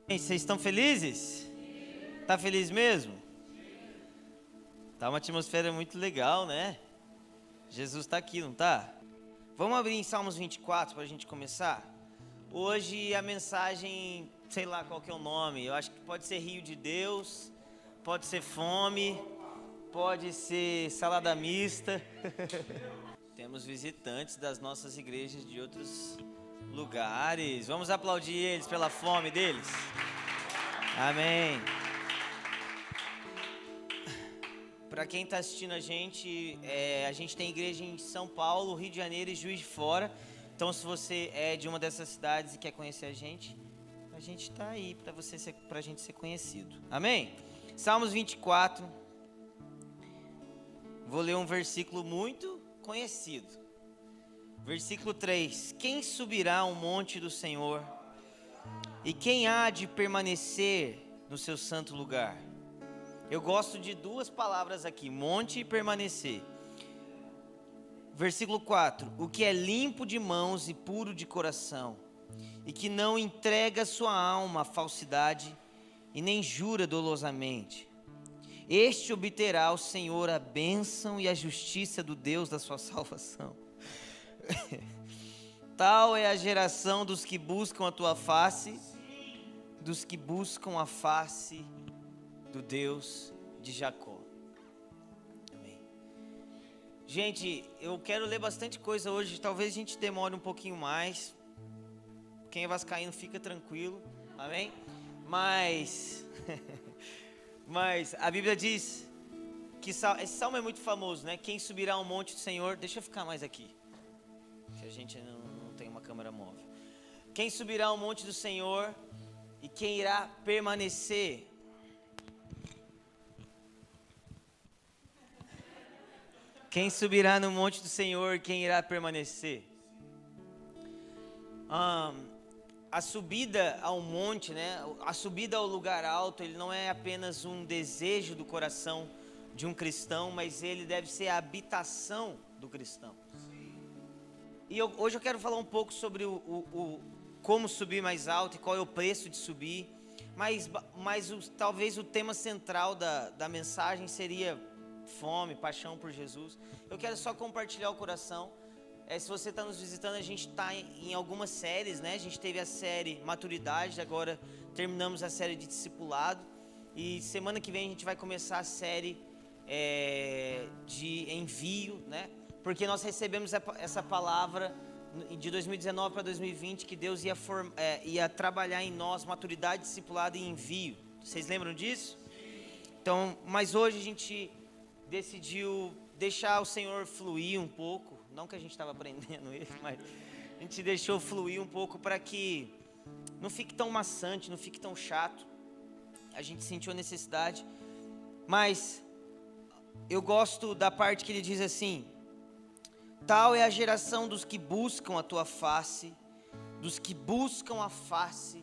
Vocês estão felizes? Tá feliz mesmo? Tá uma atmosfera muito legal, né? Jesus tá aqui, não tá? Vamos abrir em Salmos 24 para a gente começar? Hoje a mensagem, sei lá qual que é o nome, eu acho que pode ser Rio de Deus, pode ser fome, pode ser salada mista. Temos visitantes das nossas igrejas de outros lugares. Vamos aplaudir eles pela fome deles. Amém. Para quem está assistindo a gente tem igreja em São Paulo, Rio de Janeiro e Juiz de Fora. Então, se você é de uma dessas cidades e quer conhecer a gente está aí para a gente ser conhecido. Amém? Salmos 24. Vou ler um versículo muito conhecido. Versículo 3. Quem subirá ao monte do Senhor? E quem há de permanecer no seu santo lugar? Eu gosto de duas palavras aqui, monte e permanecer. Versículo 4. O que é limpo de mãos e puro de coração, e que não entrega sua alma à falsidade, e nem jura dolosamente. Este obterá ao Senhor a bênção e a justiça do Deus da sua salvação. Tal é a geração dos que buscam a tua face, dos que buscam a face do Deus de Jacó. Amém. Gente, eu quero ler bastante coisa hoje. Talvez a gente demore um pouquinho mais. Quem é vascaíno fica tranquilo. Amém? Mas a Bíblia diz que esse salmo é muito famoso, né? Quem subirá ao monte do Senhor? Deixa eu ficar mais aqui, que a gente não tem uma câmera móvel. Quem subirá ao monte do Senhor e quem irá permanecer? Quem subirá no monte do Senhor, quem irá permanecer? A subida ao monte, né? A subida ao lugar alto, ele não é apenas um desejo do coração de um cristão, mas ele deve ser a habitação do cristão. E hoje eu quero falar um pouco sobre como subir mais alto e qual é o preço de subir. Mas talvez o tema central da mensagem seria fome, paixão por Jesus. Eu quero só compartilhar o coração. Se você está nos visitando, a gente está em algumas séries, né? A gente teve a série Maturidade, agora terminamos a série de Discipulado. E semana que vem a gente vai começar a série de Envio, né? Porque nós recebemos essa palavra de 2019 para 2020, que Deus ia trabalhar em nós maturidade, discipulado e envio. Vocês lembram disso? Então, mas hoje a gente decidiu deixar o Senhor fluir um pouco. Não que a gente estava aprendendo ele, mas a gente deixou fluir um pouco para que não fique tão maçante, não fique tão chato. A gente sentiu a necessidade. Mas eu gosto da parte que ele diz assim: tal é a geração dos que buscam a tua face, dos que buscam a face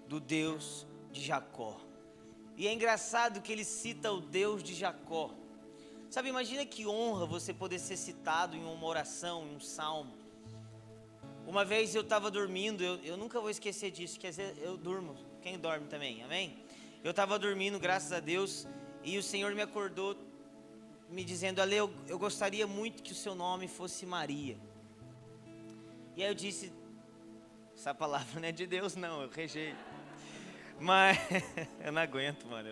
do Deus de Jacó. E é engraçado que ele cita o Deus de Jacó. Sabe, imagina que honra você poder ser citado em uma oração, em um salmo. Uma vez eu estava dormindo, eu nunca vou esquecer disso, que às vezes eu durmo, quem dorme também, amém? Eu estava dormindo, graças a Deus, e o Senhor me acordou me dizendo: Ale, eu gostaria muito que o seu nome fosse Maria. E aí eu disse: essa palavra não é de Deus não, eu rejeito. Mas eu não aguento, mano.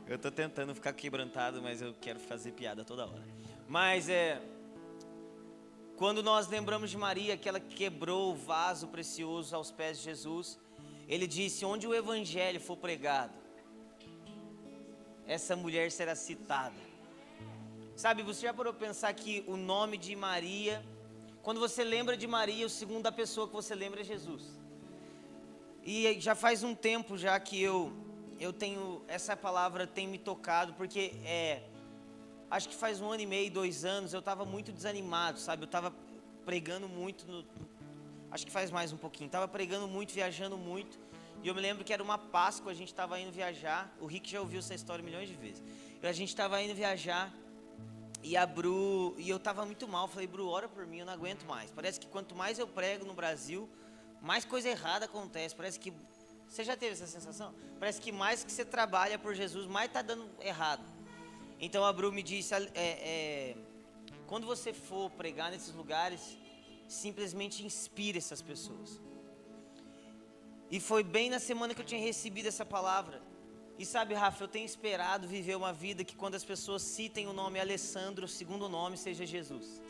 Eu tô tentando ficar quebrantado, mas eu quero fazer piada toda hora. Mas quando nós lembramos de Maria, que ela quebrou o vaso precioso aos pés de Jesus, ele disse: onde o evangelho for pregado, essa mulher será citada. Sabe, você já parou para pensar que o nome de Maria, quando você lembra de Maria, a segunda pessoa que você lembra é Jesus. E já faz um tempo já que eu tenho, essa palavra tem me tocado, porque acho que faz 1 ano e meio, 2 anos, eu estava muito desanimado, sabe? Eu estava pregando muito, acho que faz mais um pouquinho, estava pregando muito, viajando muito, e eu me lembro que era uma Páscoa, a gente estava indo viajar, o Rick já ouviu essa história milhões de vezes, a gente estava indo viajar, e eu estava muito mal, falei: Bru, ora por mim, eu não aguento mais, parece que quanto mais eu prego no Brasil, mais coisa errada acontece, parece que Você já teve essa sensação? Parece que mais que você trabalha por Jesus, mais está dando errado. Então a Bru me disse, quando você for pregar nesses lugares, simplesmente inspire essas pessoas. E foi bem na semana que eu tinha recebido essa palavra. E sabe, Rafa, eu tenho esperado viver uma vida que quando as pessoas citem o nome Alessandro, o segundo nome seja Jesus.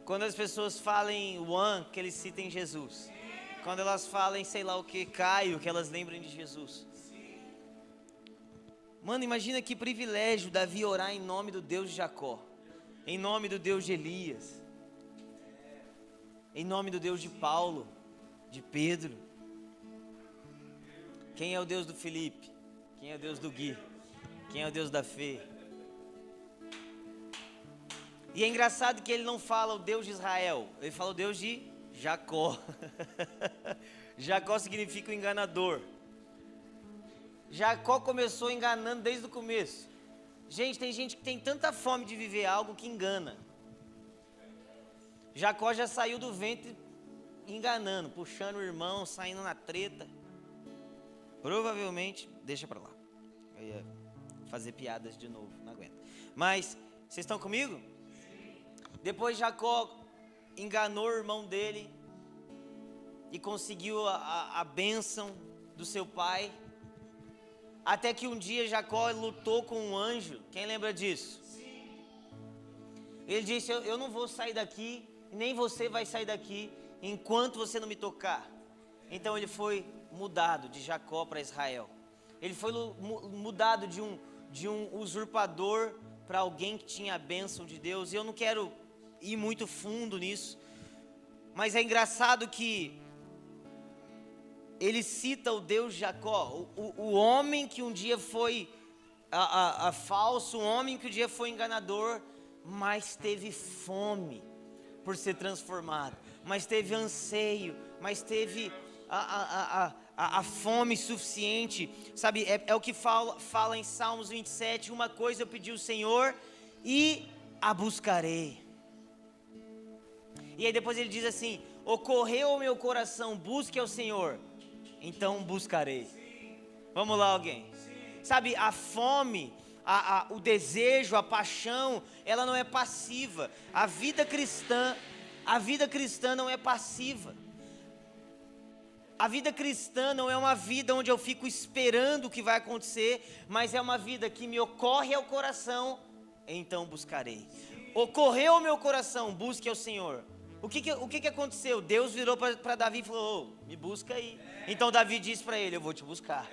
Quando as pessoas falem Juan, que eles citem Jesus. Quando elas falem, sei lá o que, Caio, que elas lembrem de Jesus. Mano, imagina que privilégio Davi orar em nome do Deus de Jacó, em nome do Deus de Elias, em nome do Deus de Paulo, de Pedro. Quem é o Deus do Felipe? Quem é o Deus do Gui? Quem é o Deus da Fê? E é engraçado que ele não fala o Deus de Israel, ele fala o Deus de Jacó. Jacó significa o enganador. Jacó começou enganando desde o começo. Gente, tem gente que tem tanta fome de viver algo que engana. Jacó já saiu do ventre enganando, puxando o irmão, saindo na treta. Provavelmente, deixa pra lá. Eu ia fazer piadas de novo, não aguento. Mas, vocês estão comigo? Depois Jacó enganou o irmão dele e conseguiu a bênção do seu pai. Até que um dia Jacó lutou com um anjo. Quem lembra disso? Sim. Ele disse, eu não vou sair daqui, nem você vai sair daqui, enquanto você não me tocar. Então ele foi mudado de Jacó para Israel. Ele foi mudado de um usurpador para alguém que tinha a bênção de Deus. E eu não quero ir muito fundo nisso, mas é engraçado que ele cita o Deus de Jacó, o homem que um dia foi falso, o homem que um dia foi enganador, mas teve fome por ser transformado, mas teve anseio, mas teve a fome suficiente, sabe, é o que fala em Salmos 27, uma coisa eu pedi ao Senhor e a buscarei. E aí depois ele diz assim, ocorreu ao meu coração, busque ao Senhor, então buscarei. Sim. Vamos lá alguém. Sim. Sabe, a fome, o desejo, a paixão, ela não é passiva. A vida cristã não é passiva. A vida cristã não é uma vida onde eu fico esperando o que vai acontecer, mas é uma vida que me ocorre ao coração, então buscarei. Sim. Ocorreu ao meu coração, busque ao Senhor. O que aconteceu? Deus virou para Davi e falou, me busca aí. Então Davi disse para ele, eu vou te buscar.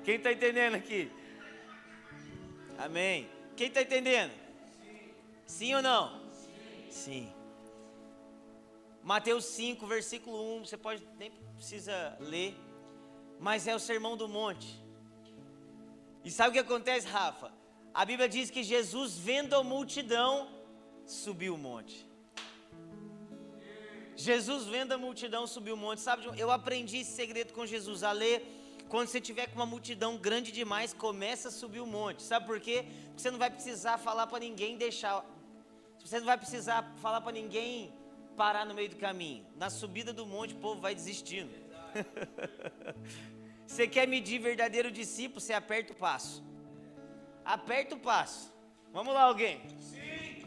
Quem está entendendo aqui? Amém. Quem está entendendo? Sim ou não? Sim. Mateus 5, versículo 1, você nem precisa ler, mas é o Sermão do Monte. E sabe o que acontece, Rafa? A Bíblia diz que Jesus, vendo a multidão, subiu o monte. Jesus vendo a multidão subiu o monte. Sabe, eu aprendi esse segredo com Jesus, a ler, quando você tiver com uma multidão grande demais, começa a subir o monte. Sabe por quê? Porque você não vai precisar falar para ninguém deixar, você não vai precisar falar para ninguém parar no meio do caminho. Na subida do monte o povo vai desistindo. Você quer medir verdadeiro discípulo, você aperta o passo. Aperta o passo. Vamos lá alguém. Sim.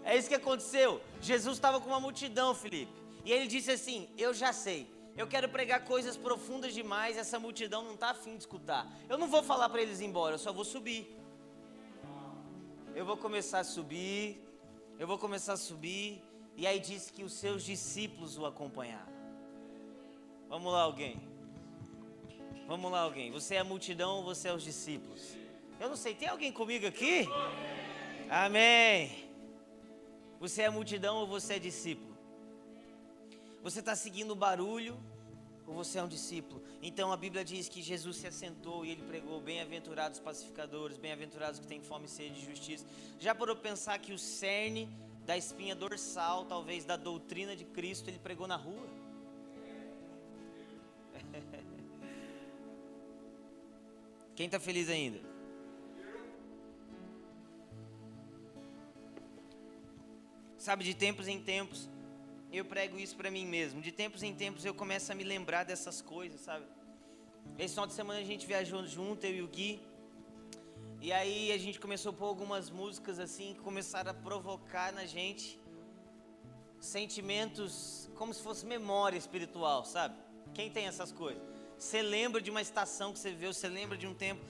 É isso que aconteceu. Jesus estava com uma multidão, Felipe. E ele disse assim, eu já sei, eu quero pregar coisas profundas demais, essa multidão não está afim de escutar. Eu não vou falar para eles ir embora, eu só vou subir. Eu vou começar a subir, e aí disse que os seus discípulos o acompanharam. Vamos lá alguém. Você é a multidão ou você é os discípulos? Eu não sei, tem alguém comigo aqui? Amém. Você é a multidão ou você é discípulo? Você está seguindo o barulho ou você é um discípulo? Então a Bíblia diz que Jesus se assentou e ele pregou, bem-aventurados pacificadores, bem-aventurados que têm fome e sede de justiça. Já parou para pensar que o cerne da espinha dorsal, talvez da doutrina de Cristo, ele pregou na rua? Quem está feliz ainda? Sabe, de tempos em tempos, eu prego isso para mim mesmo. De tempos em tempos eu começo a me lembrar dessas coisas, sabe? Esse final de semana a gente viajou junto, eu e o Gui. E aí a gente começou a pôr algumas músicas assim, que começaram a provocar na gente sentimentos como se fosse memória espiritual, sabe? Quem tem essas coisas? Você lembra de uma estação que você viveu, você lembra de um tempo.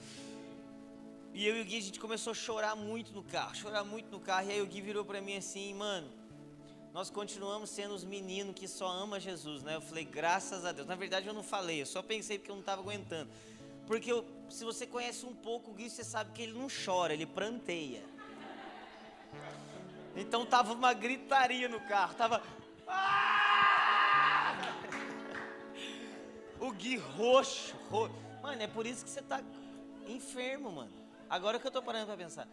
E eu e o Gui, a gente começou a chorar muito no carro. E aí o Gui virou pra mim assim, mano, nós continuamos sendo os meninos que só amam Jesus, né? Eu falei, graças a Deus. Na verdade eu não falei, eu só pensei porque eu não estava aguentando. Porque se você conhece um pouco o Gui, você sabe que ele não chora, ele pranteia. Então tava uma gritaria no carro, tava... O Gui roxo. Mano, é por isso que você tá enfermo, mano. Agora que eu tô parando pra pensar.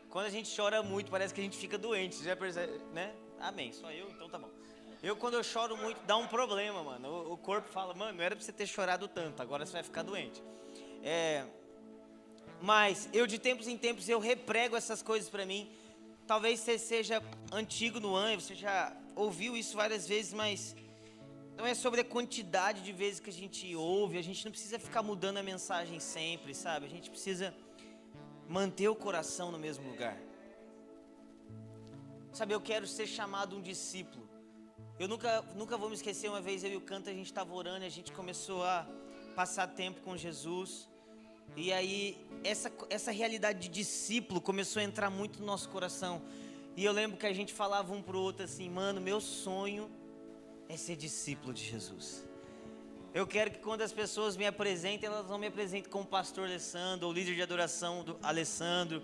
Quando a gente chora muito, parece que a gente fica doente, você já percebe, né? Amém, só eu, então tá bom. Quando eu choro muito, dá um problema, mano. O corpo fala, mano, não era pra você ter chorado tanto, agora você vai ficar doente. Mas eu de tempos em tempos eu reprego essas coisas pra mim. Talvez você seja antigo no ano, você já ouviu isso várias vezes, mas não é sobre a quantidade de vezes que a gente ouve. A gente não precisa ficar mudando a mensagem sempre, sabe? A gente precisa manter o coração no mesmo lugar. Sabe, eu quero ser chamado um discípulo. Eu nunca vou me esquecer, uma vez eu e o Canto, a gente estava orando, a gente começou a passar tempo com Jesus. E aí, essa realidade de discípulo começou a entrar muito no nosso coração. E eu lembro que a gente falava um pro outro assim, mano, meu sonho é ser discípulo de Jesus. Eu quero que quando as pessoas me apresentem, elas não me apresentem como pastor Alessandro, ou líder de adoração do Alessandro,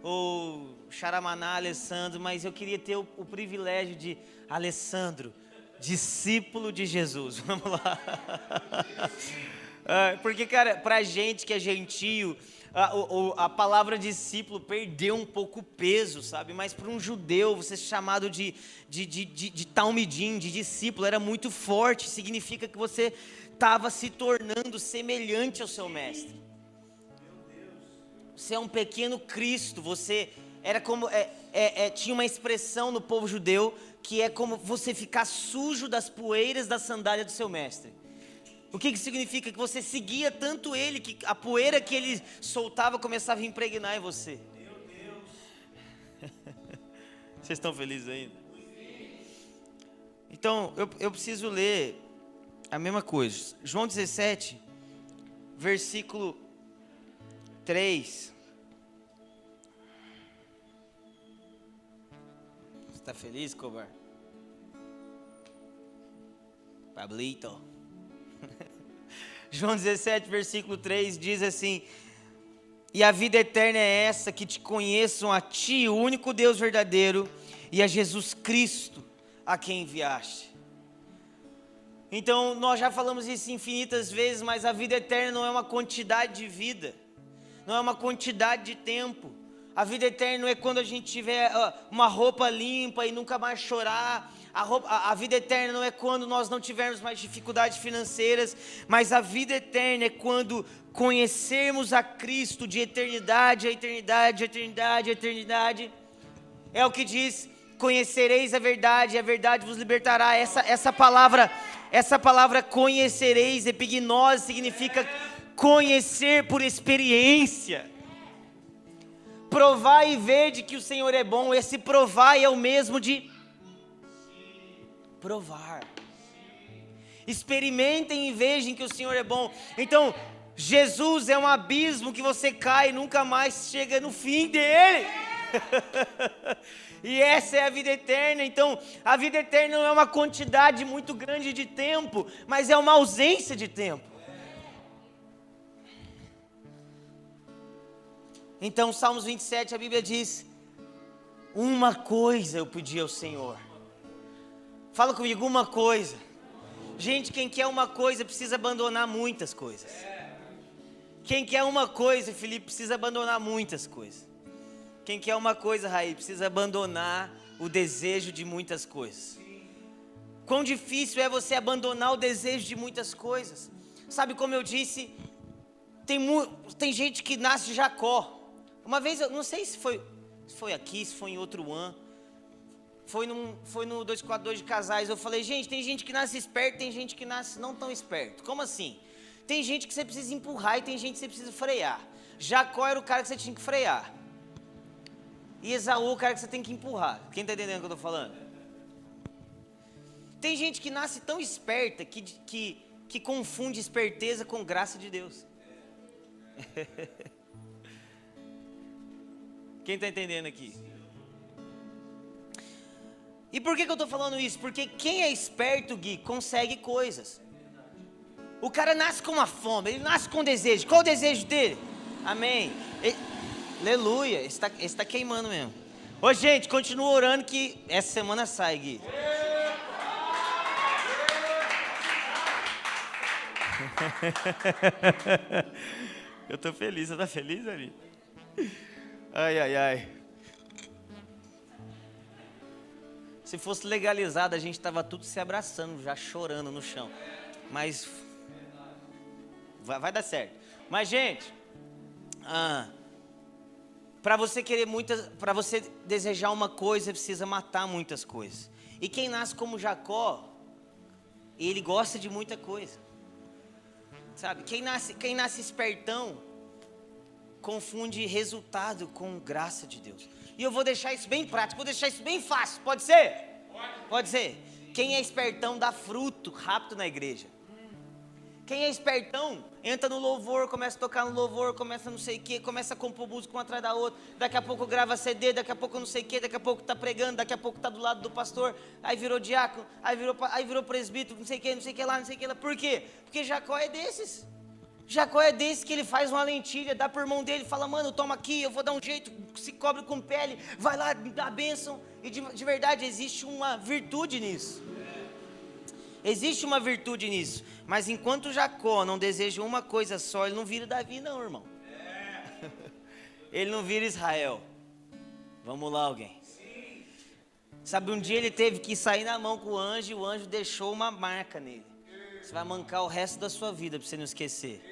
ou Xaramaná Alessandro, mas eu queria ter o privilégio de Alessandro, discípulo de Jesus. Vamos lá. Porque, cara, pra gente que é gentio, a palavra discípulo perdeu um pouco o peso, sabe? Mas para um judeu, você ser chamado de talmidim, de discípulo, era muito forte. Significa que você estava se tornando semelhante ao seu mestre. Você é um pequeno Cristo. Você era como tinha uma expressão no povo judeu que é como você ficar sujo das poeiras da sandália do seu mestre. O que significa? Que você seguia tanto ele, que a poeira que ele soltava começava a impregnar em você. Meu Deus. Vocês estão felizes ainda? Então, eu preciso ler a mesma coisa. João 17, versículo 3. Você está feliz, Cobar? Pablito. João 17, versículo 3 diz assim: e a vida eterna é essa, que te conheçam a ti, o único Deus verdadeiro, e a Jesus Cristo, a quem enviaste. Então, nós já falamos isso infinitas vezes, mas a vida eterna não é uma quantidade de vida, não é uma quantidade de tempo. A vida eterna não é quando a gente tiver uma roupa limpa e nunca mais chorar. A vida eterna não é quando nós não tivermos mais dificuldades financeiras, mas a vida eterna é quando conhecermos a Cristo de eternidade a eternidade, eternidade, eternidade. É o que diz: conhecereis a verdade vos libertará. Essa palavra conhecereis, epignose, significa conhecer por experiência. Provar e ver de que o Senhor é bom. Esse provar é o mesmo de provar. Experimentem e vejam que o Senhor é bom. Então, Jesus é um abismo que você cai e nunca mais chega no fim dele. E essa é a vida eterna. Então, a vida eterna não é uma quantidade muito grande de tempo, mas é uma ausência de tempo. Então, Salmos 27, a Bíblia diz: uma coisa eu pedi ao Senhor. Fala comigo, uma coisa. Gente, quem quer uma coisa precisa abandonar muitas coisas. Quem quer uma coisa, Felipe, precisa abandonar muitas coisas. Quem quer uma coisa, Raí, precisa abandonar o desejo de muitas coisas. Quão difícil é você abandonar o desejo de muitas coisas. Sabe, como eu disse, tem gente que nasce Jacó. Uma vez, eu não sei se foi aqui, se foi em outro ano, foi no 242 de casais. Eu falei, gente, tem gente que nasce esperto, tem gente que nasce não tão esperto. Como assim? Tem gente que você precisa empurrar e tem gente que você precisa frear. Jacó era o cara que você tinha que frear. E Esaú, o cara que você tem que empurrar. Quem está entendendo o que eu estou falando? Tem gente que nasce tão esperta que confunde esperteza com graça de Deus. Quem está entendendo aqui? E por que eu estou falando isso? Porque quem é esperto, Gui, consegue coisas. O cara nasce com uma fome, ele nasce com desejo. Qual o desejo dele? Amém. Aleluia, esse está queimando mesmo. Ô gente, continua orando que essa semana sai, Gui. Eu tô feliz, você tá feliz, Ari? Ai, ai, ai. Se fosse legalizado, a gente tava tudo se abraçando, já chorando no chão. Mas vai dar certo. Mas, gente, para você para você desejar uma coisa, precisa matar muitas coisas. E quem nasce como Jacó, ele gosta de muita coisa. Sabe? Quem nasce espertão, confunde resultado com graça de Deus. E eu vou deixar isso bem prático, vou deixar isso bem fácil. Pode ser? Pode ser. Quem é espertão dá fruto rápido na igreja. Quem é espertão, entra no louvor, começa a tocar no louvor, começa não sei o que, começa a compor música uma atrás da outra, daqui a pouco grava CD, daqui a pouco não sei o que, daqui a pouco está pregando, daqui a pouco está do lado do pastor, aí virou diácono, aí virou presbítero, não sei o que lá, não sei o que lá. Por quê? Porque Jacó é desses. Jacó é desse que ele faz uma lentilha, dá para o irmão dele, fala, mano, toma aqui, eu vou dar um jeito, se cobre com pele, vai lá, dá a bênção. E de verdade existe uma virtude nisso. Existe uma virtude nisso. Mas enquanto Jacó não deseja uma coisa só, ele não vira Davi não, irmão. Ele não vira Israel. Vamos lá, alguém. Sabe, um dia ele teve que sair na mão com o anjo e o anjo deixou uma marca nele. Você vai mancar o resto da sua vida para você não esquecer.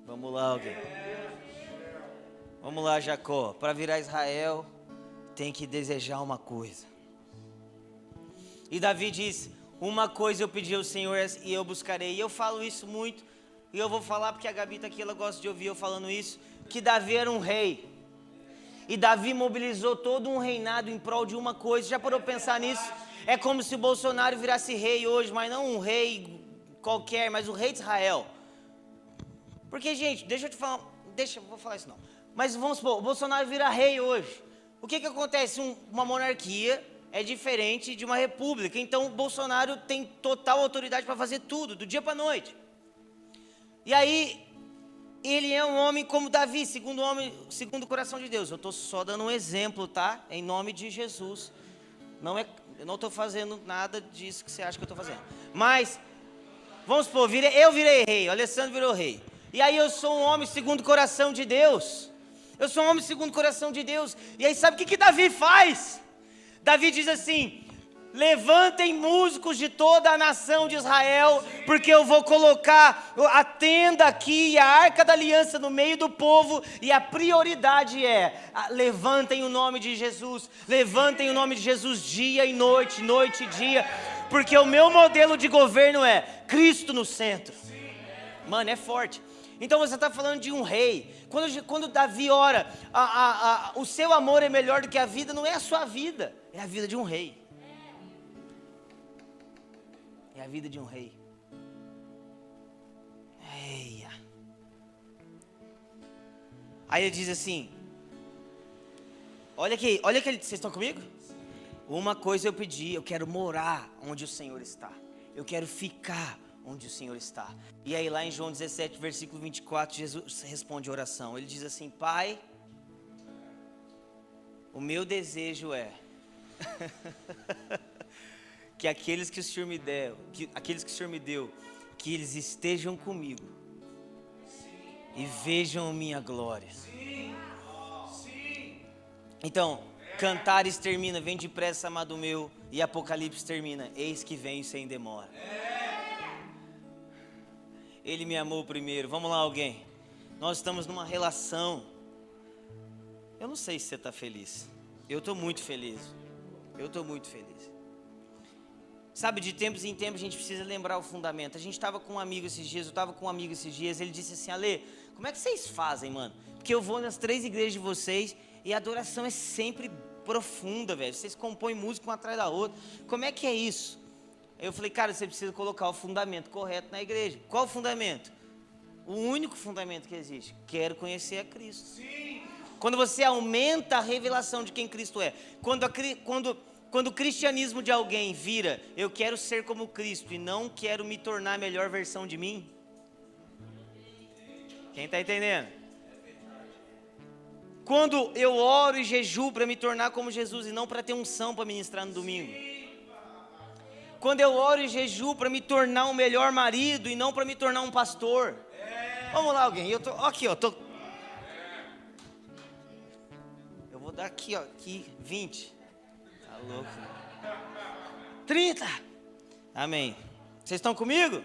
Vamos lá, alguém. Vamos lá, Jacó. Para virar Israel, tem que desejar uma coisa. E Davi disse, uma coisa eu pedi ao Senhor e eu buscarei. E eu falo isso muito, e eu vou falar porque a Gabi está aqui, ela gosta de ouvir eu falando isso, que Davi era um rei. E Davi mobilizou todo um reinado em prol de uma coisa. Já parou para pensar nisso? É como se o Bolsonaro virasse rei hoje, mas não um rei qualquer, mas o rei de Israel. Porque, gente, deixa eu te falar, vou falar isso não. Mas vamos supor, o Bolsonaro vira rei hoje. O que acontece? Uma monarquia é diferente de uma república. Então o Bolsonaro tem total autoridade para fazer tudo, do dia para a noite. E aí, ele é um homem como Davi, segundo o coração de Deus. Eu estou só dando um exemplo, tá? Em nome de Jesus. Eu não estou fazendo nada disso que você acha que eu estou fazendo. Mas, vamos supor, eu virei rei, o Alessandro virou rei. E aí eu sou um homem segundo o coração de Deus. Eu sou um homem segundo o coração de Deus. E aí sabe o que Davi faz? Davi diz assim, levantem músicos de toda a nação de Israel, porque eu vou colocar a tenda aqui e a arca da aliança no meio do povo, e a prioridade é, levantem o nome de Jesus, levantem o nome de Jesus dia e noite, noite e dia, porque o meu modelo de governo é Cristo no centro. Mano, é forte. Então você está falando de um rei. Quando Davi ora, o seu amor é melhor do que a vida, não é a sua vida, é a vida de um rei. É a vida de um rei. Eia. Aí ele diz assim, olha aqui, vocês estão comigo? Uma coisa eu pedi, eu quero morar onde o Senhor está. Eu quero ficar onde o Senhor está. E aí lá em João 17, versículo 24, Jesus responde a oração. Ele diz assim, Pai, o meu desejo é que aqueles que o Senhor me deu, que eles estejam comigo e vejam minha glória. Então, Cantares termina, vem depressa, amado meu, e Apocalipse termina, eis que venho sem demora. Ele me amou primeiro. Vamos lá, alguém. Nós estamos numa relação. Eu não sei se você está feliz. Eu estou muito feliz. Eu estou muito feliz. Sabe, de tempos em tempos a gente precisa lembrar o fundamento. A gente estava com um amigo esses dias, eu estava com um amigo esses dias, ele disse assim: Ale, como é que vocês fazem, mano? Porque eu vou nas 3 igrejas de vocês e a adoração é sempre profunda, velho. Vocês compõem música uma atrás da outra. Como é que é isso? Eu falei: cara, você precisa colocar o fundamento correto na igreja. Qual o fundamento? O único fundamento que existe: quero conhecer a Cristo. Sim. Quando você aumenta a revelação de quem Cristo é, quando o cristianismo de alguém vira: eu quero ser como Cristo e não quero me tornar a melhor versão de mim. Quem está entendendo? Quando eu oro e jejuo para me tornar como Jesus e não para ter unção para ministrar no domingo. Quando eu oro e jejuo para me tornar um melhor marido e não para me tornar um pastor. Vamos lá, alguém. Eu vou dar aqui, ó, aqui 20. Tá louco? 30. Amém. Vocês estão comigo?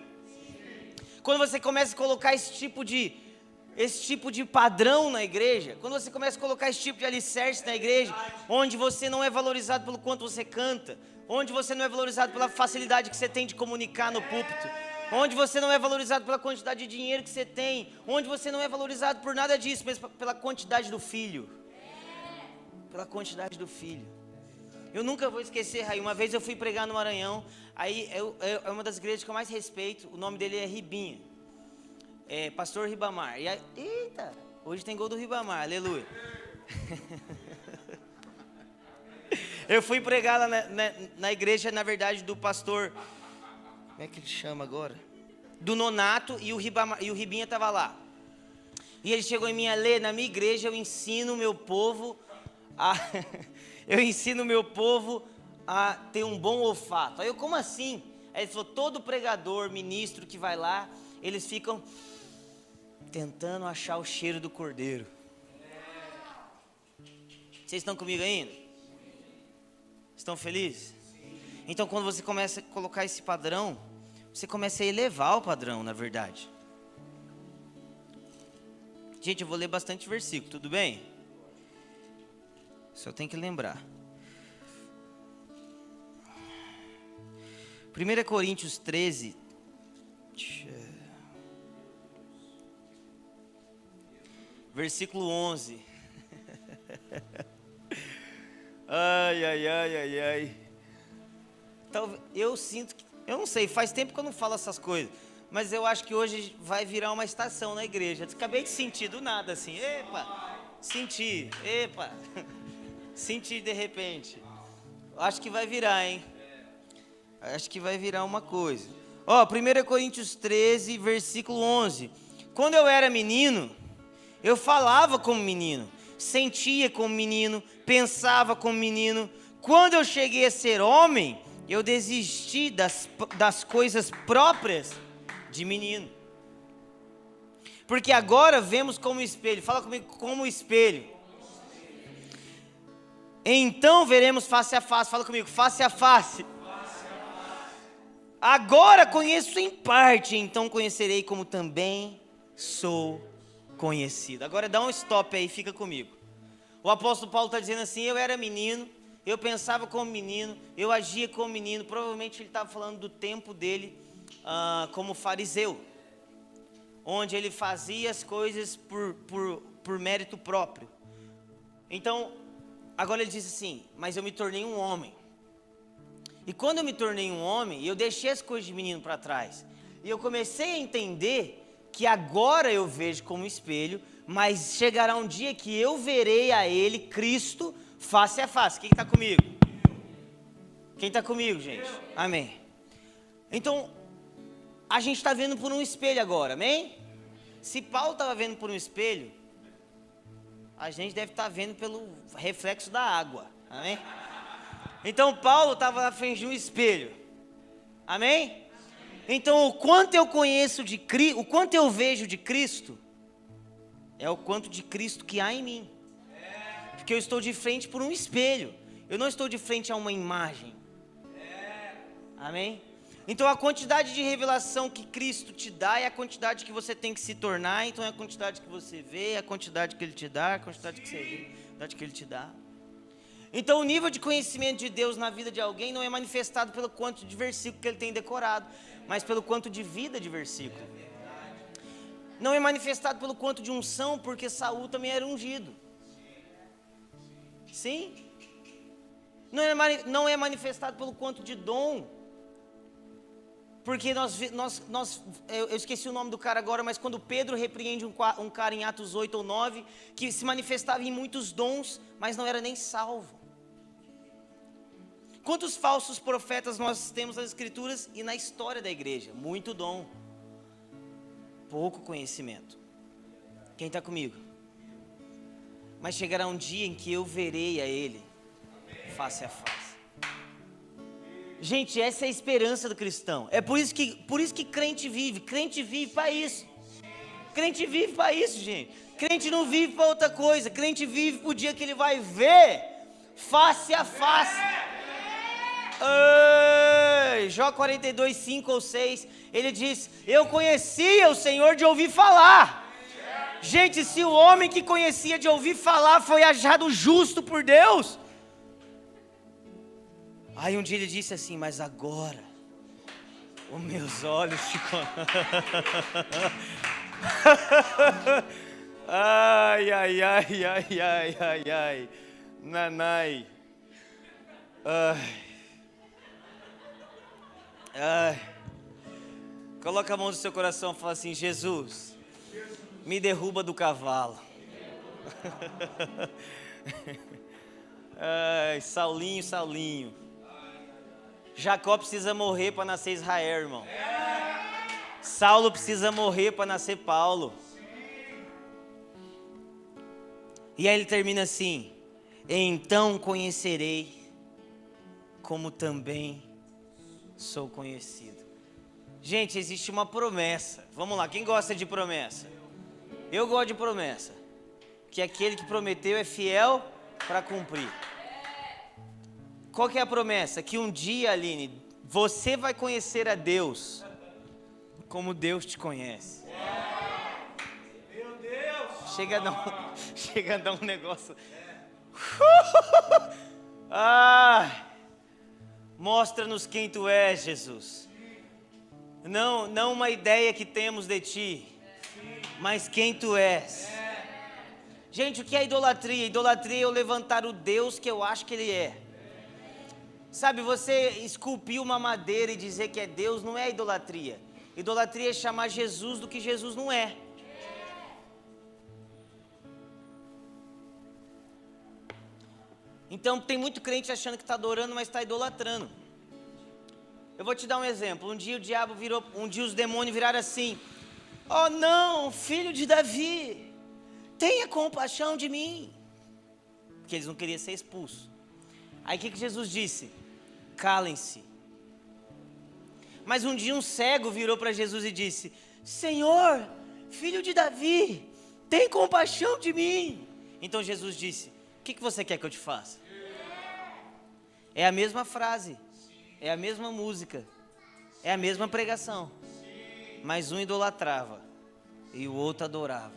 Quando você começa a colocar esse tipo de padrão na igreja, quando você começa a colocar esse tipo de alicerce na igreja, onde você não é valorizado pelo quanto você canta, onde você não é valorizado pela facilidade que você tem de comunicar no púlpito, onde você não é valorizado pela quantidade de dinheiro que você tem, onde você não é valorizado por nada disso, mas pela quantidade do filho. Pela quantidade do filho. Eu nunca vou esquecer, Raí, uma vez eu fui pregar no Maranhão, aí é uma das igrejas que eu mais respeito, o nome dele é Ribinha, pastor Ribamar, e aí, eita, hoje tem gol do Ribamar, aleluia. Eu fui pregar lá na igreja, na verdade, do pastor, como é que ele chama agora? Do Nonato, e o Ribinha estava lá. E ele chegou em mim: Ale, na minha igreja eu ensino o meu povo a ter um bom olfato. Aí eu: como assim? Aí ele falou: todo pregador, ministro que vai lá, eles ficam tentando achar o cheiro do cordeiro. Vocês estão comigo ainda? Estão felizes? Então, quando você começa a colocar esse padrão, você começa a elevar o padrão, na verdade. Gente, eu vou ler bastante versículo, tudo bem? Só tem que lembrar. 1 Coríntios 13. Versículo 11. Ai. Então, eu sinto que, eu não sei, faz tempo que eu não falo essas coisas, mas eu acho que hoje vai virar uma estação na igreja. Acabei de sentir do nada assim, senti de repente. Acho que vai virar, hein? Acho que vai virar uma coisa. 1 Coríntios 13, versículo 11. Quando eu era menino, eu falava como menino, sentia como menino, pensava como menino. Quando eu cheguei a ser homem, eu desisti das coisas próprias de menino. Porque agora vemos como espelho. Fala comigo: como espelho. Então veremos face a face. Fala comigo: face a face. Agora conheço em parte, então conhecerei como também sou conhecido. Agora dá um stop aí, fica comigo. O apóstolo Paulo está dizendo assim: eu era menino, eu pensava como menino, eu agia como menino. Provavelmente ele estava falando do tempo dele como fariseu, onde ele fazia as coisas por mérito próprio. Então, agora ele diz assim: mas eu me tornei um homem. E quando eu me tornei um homem, eu deixei as coisas de menino para trás. E eu comecei a entender que agora eu vejo como espelho, mas chegará um dia que eu verei a Ele, Cristo, face a face. Quem está comigo? Quem está comigo, gente? Amém. Então, a gente está vendo por um espelho agora, amém? Se Paulo estava vendo por um espelho, a gente deve estar vendo pelo reflexo da água, amém? Então Paulo estava na frente de um espelho, amém? Então o quanto eu conheço de Cristo, o quanto eu vejo de Cristo, é o quanto de Cristo que há em mim. Porque eu estou de frente por um espelho, eu não estou de frente a uma imagem, amém? Então a quantidade de revelação que Cristo te dá é a quantidade que você tem que se tornar. Então é a quantidade que você vê, é a quantidade que Ele te dá, é a quantidade que você vê. que Ele te dá. Então o nível de conhecimento de Deus na vida de alguém não é manifestado pelo quanto de versículo que ele tem decorado, mas pelo quanto de vida de versículo. Não é manifestado pelo quanto de unção, porque Saul também era ungido. Sim? Não é manifestado pelo quanto de dom, porque eu esqueci o nome do cara agora, mas quando Pedro repreende um cara em Atos 8 ou 9, que se manifestava em muitos dons, mas não era nem salvo. Quantos falsos profetas nós temos nas Escrituras e na história da igreja? Muito dom, pouco conhecimento. Quem está comigo? Mas chegará um dia em que eu verei a Ele face a face. Gente, essa é a esperança do cristão. É por isso que crente vive para isso. Crente vive para isso, gente. Crente não vive para outra coisa. Crente vive para o dia que ele vai ver face a face. Jó 42, 5 ou 6, ele diz: eu conhecia o Senhor de ouvir falar. Gente, se o homem que conhecia de ouvir falar foi achado justo por Deus, aí um dia ele disse assim: mas agora os meus olhos te ai, ai, ai, ai, ai, ai, ai, nanai, ai. Ai. Coloca a mão no seu coração e fala assim: Jesus, me derruba do cavalo. Ai, Saulinho. Jacó precisa morrer para nascer Israel, irmão. Saulo precisa morrer para nascer Paulo. E aí ele termina assim: então conhecerei como também sou conhecido. Gente, existe uma promessa. Vamos lá, quem gosta de promessa? Eu gosto de promessa. Que aquele que prometeu é fiel para cumprir. Qual que é a promessa? Que um dia, Aline, você vai conhecer a Deus como Deus te conhece. Meu Deus! Chega a dar um negócio. Mostra-nos quem Tu és, Jesus. Não uma ideia que temos de Ti, mas quem Tu és. Gente, o que é idolatria? Idolatria é eu levantar o Deus que eu acho que Ele é. Sabe, você esculpir uma madeira e dizer que é Deus não é idolatria. Idolatria é chamar Jesus do que Jesus não é. Então tem muito crente achando que está adorando, mas está idolatrando. Eu vou te dar um exemplo. Um dia os demônios viraram assim: oh não, filho de Davi, tenha compaixão de mim. Porque eles não queriam ser expulsos. Aí o que Jesus disse? Calem-se. Mas um dia um cego virou para Jesus e disse: Senhor, filho de Davi, tem compaixão de mim. Então Jesus disse: o que você quer que eu te faça? É a mesma frase, é a mesma música, é a mesma pregação, mas um idolatrava e o outro adorava.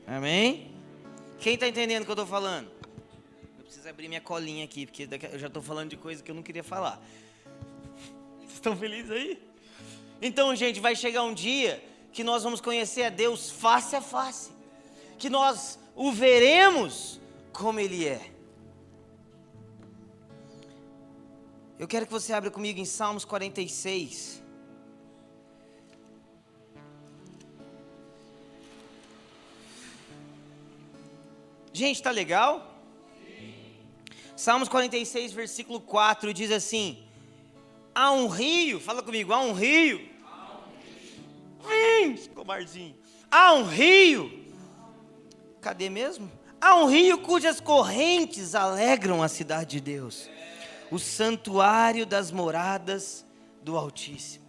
Amém? Quem está entendendo o que eu estou falando? Eu preciso abrir minha colinha aqui, porque eu já estou falando de coisa que eu não queria falar. Vocês estão felizes aí? Então, gente, vai chegar um dia que nós vamos conhecer a Deus face a face, que nós o veremos como Ele é. Eu quero que você abra comigo em Salmos 46. Gente, tá legal? Sim. Salmos 46, versículo 4, diz assim: há um rio, fala comigo, há um rio. Comarzinho. Há um rio. Cadê mesmo? Há um rio cujas correntes alegram a cidade de Deus, o santuário das moradas do Altíssimo.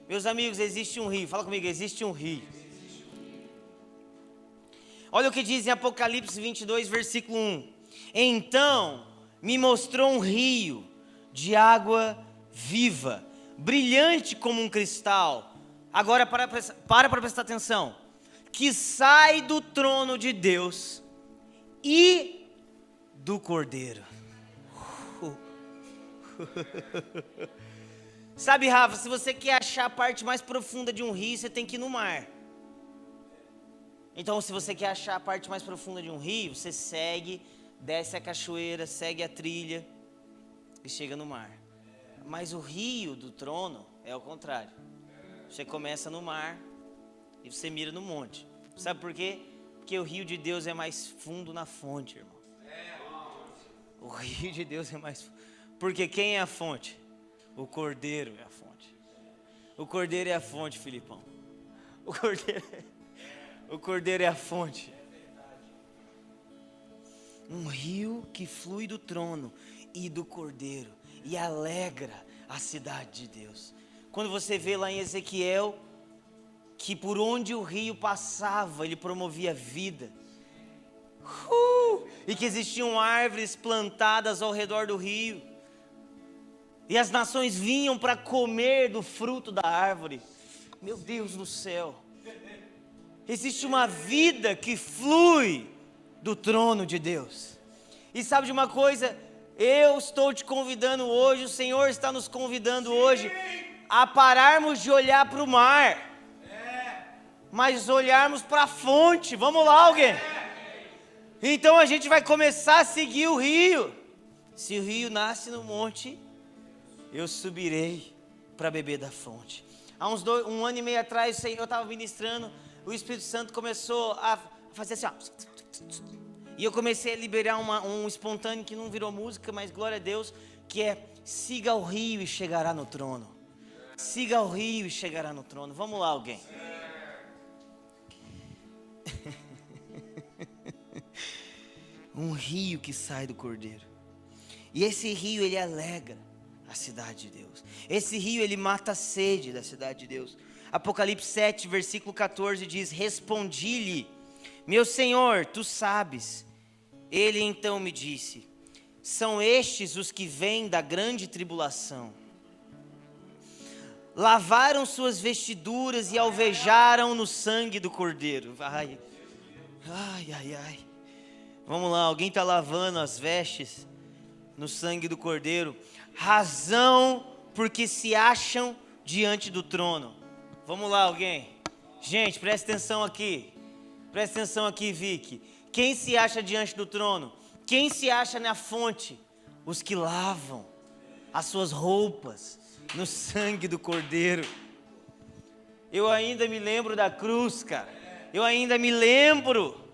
Meus amigos, existe um rio. Fala comigo, existe um rio. Olha o que diz em Apocalipse 22, versículo 1. Então me mostrou um rio de água viva, brilhante como um cristal. Agora para prestar atenção. que sai do trono de Deus e do Cordeiro. Sabe, Rafa, se você quer achar a parte mais profunda de um rio, você tem que ir no mar. Então, se você quer achar a parte mais profunda de um rio, você segue, desce a cachoeira, segue a trilha e chega no mar. Mas o rio do trono é o contrário. Você começa no mar e você mira no monte. Sabe por quê? Porque o rio de Deus é mais fundo na fonte, irmão. O rio de Deus é mais fundo. Porque quem é a fonte? O Cordeiro é a fonte. O Cordeiro é a fonte, Filipão. O Cordeiro é a fonte. Um rio que flui do trono e do Cordeiro e alegra a cidade de Deus. Quando você vê lá em Ezequiel que por onde o rio passava ele promovia vida, e que existiam árvores plantadas ao redor do rio, e as nações vinham para comer do fruto da árvore. Meu Deus do céu, existe uma vida que flui do trono de Deus. E sabe de uma coisa? Eu estou te convidando hoje, o Senhor está nos convidando hoje a pararmos de olhar para o mar, mas olharmos para a fonte. Vamos lá, alguém? Então a gente vai começar a seguir o rio. Se o rio nasce no monte, eu subirei para beber da fonte. Há um ano e meio atrás, eu estava ministrando, o Espírito Santo começou a fazer assim, ó, e eu comecei a liberar um espontâneo que não virou música, mas glória a Deus, que é: siga o rio e chegará no trono. Siga o rio e chegará no trono. Vamos lá, alguém? Um rio que sai do Cordeiro. E esse rio, ele alegra a cidade de Deus. Esse rio, ele mata a sede da cidade de Deus. Apocalipse 7, versículo 14 diz: respondi-lhe, meu Senhor, tu sabes. Ele então me disse: são estes os que vêm da grande tribulação. Lavaram suas vestiduras e alvejaram no sangue do Cordeiro. Ai, ai, ai, ai. Vamos lá, alguém está lavando as vestes no sangue do Cordeiro. Razão porque se acham diante do trono. Vamos lá, alguém. Gente, presta atenção aqui. Presta atenção aqui, Vicky. Quem se acha diante do trono? Quem se acha na fonte? Os que lavam as suas roupas no sangue do Cordeiro. Eu ainda me lembro da cruz, cara. Eu ainda me lembro.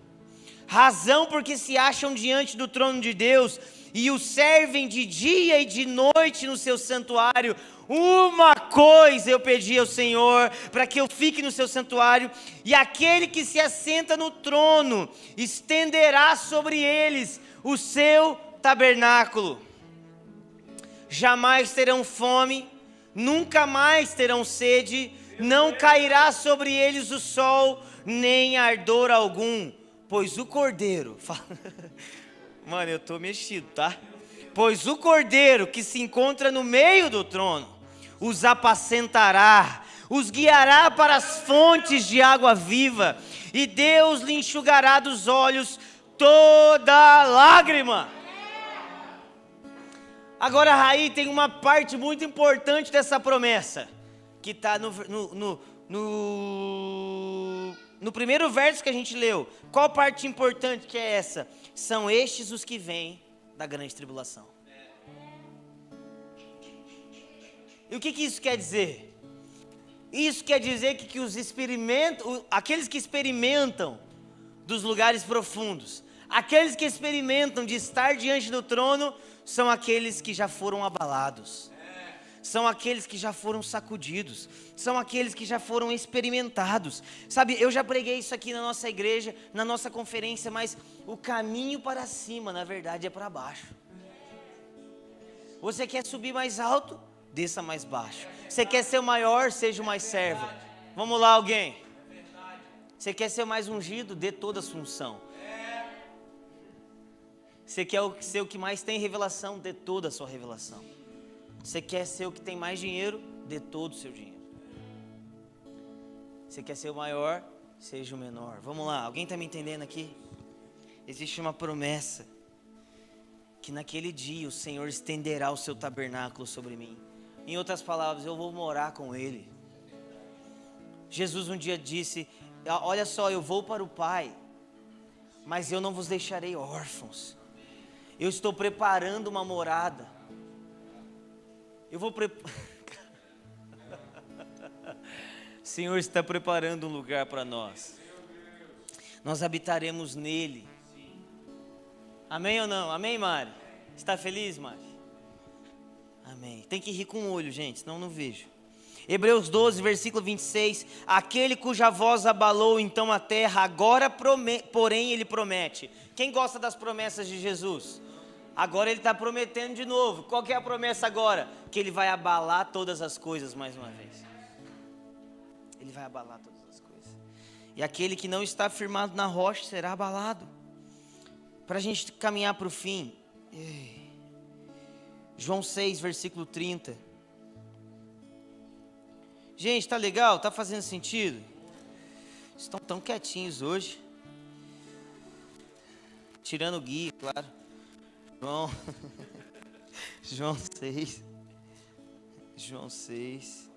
Razão porque se acham diante do trono de Deus e o servem de dia e de noite no seu santuário. Uma coisa eu pedi ao Senhor, para que eu fique no seu santuário, e aquele que se assenta no trono estenderá sobre eles o seu tabernáculo. Jamais terão fome, nunca mais terão sede, não cairá sobre eles o sol, nem ardor algum, pois o Cordeiro... Mano, eu estou mexido, tá? Pois o Cordeiro que se encontra no meio do trono os apacentará, os guiará para as fontes de água viva, e Deus lhe enxugará dos olhos toda lágrima. Agora, Raí, tem uma parte muito importante dessa promessa, que está no primeiro verso que a gente leu. Qual parte importante que é essa? São estes os que vêm da grande tribulação. E o que isso quer dizer? Isso quer dizer que aqueles que experimentam dos lugares profundos, aqueles que experimentam de estar diante do trono, são aqueles que já foram abalados, são aqueles que já foram sacudidos, são aqueles que já foram experimentados. Sabe, eu já preguei isso aqui na nossa igreja, na nossa conferência, mas o caminho para cima, na verdade, é para baixo. Você quer subir mais alto? Desça mais baixo. Você quer ser o maior? Seja o mais servo. Vamos lá, alguém. Você quer ser o mais ungido? Dê toda a sua unção. Você quer ser o que mais tem revelação? Dê toda a sua revelação. Você quer ser o que tem mais dinheiro? Dê todo o seu dinheiro. Você quer ser o maior? seja o menor. Vamos lá, alguém está me entendendo aqui? Existe uma promessa, que naquele dia o Senhor estenderá o seu tabernáculo sobre mim. Em outras palavras, eu vou morar com Ele. Jesus um dia disse, olha só, eu vou para o Pai, mas eu não vos deixarei órfãos. Eu estou preparando uma morada. Eu vou O Senhor está preparando um lugar para nós. Nós habitaremos nele. Amém ou não? Amém, Mari? Está feliz, Mari? Amém. Tem que rir com o olho, gente, senão eu não vejo. Hebreus 12, versículo 26. Aquele cuja voz abalou então a terra, agora porém ele promete. Quem gosta das promessas de Jesus? Agora ele está prometendo de novo. Qual que é a promessa agora? Que ele vai abalar todas as coisas mais uma vez. Ele vai abalar todas as coisas. E aquele que não está firmado na rocha será abalado. Para a gente caminhar para o fim. João 6, versículo 30. Gente, tá legal? Tá fazendo sentido? Estão tão quietinhos hoje. Tirando o Gui, claro. João 6. João 6.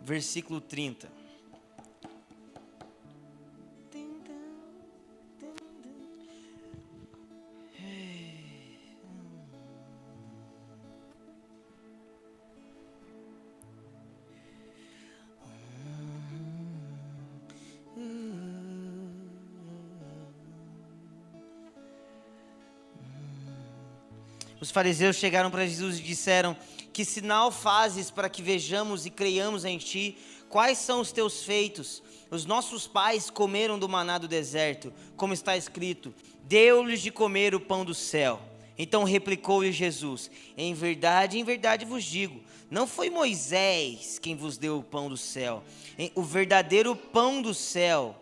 Versículo 30. Os fariseus chegaram para Jesus e disseram: que sinal fazes para que vejamos e creiamos em ti? Quais são os teus feitos? Os nossos pais comeram do maná do deserto, como está escrito: deu-lhes de comer o pão do céu. Então replicou-lhe Jesus: em verdade vos digo, não foi Moisés quem vos deu o pão do céu. O verdadeiro pão do céu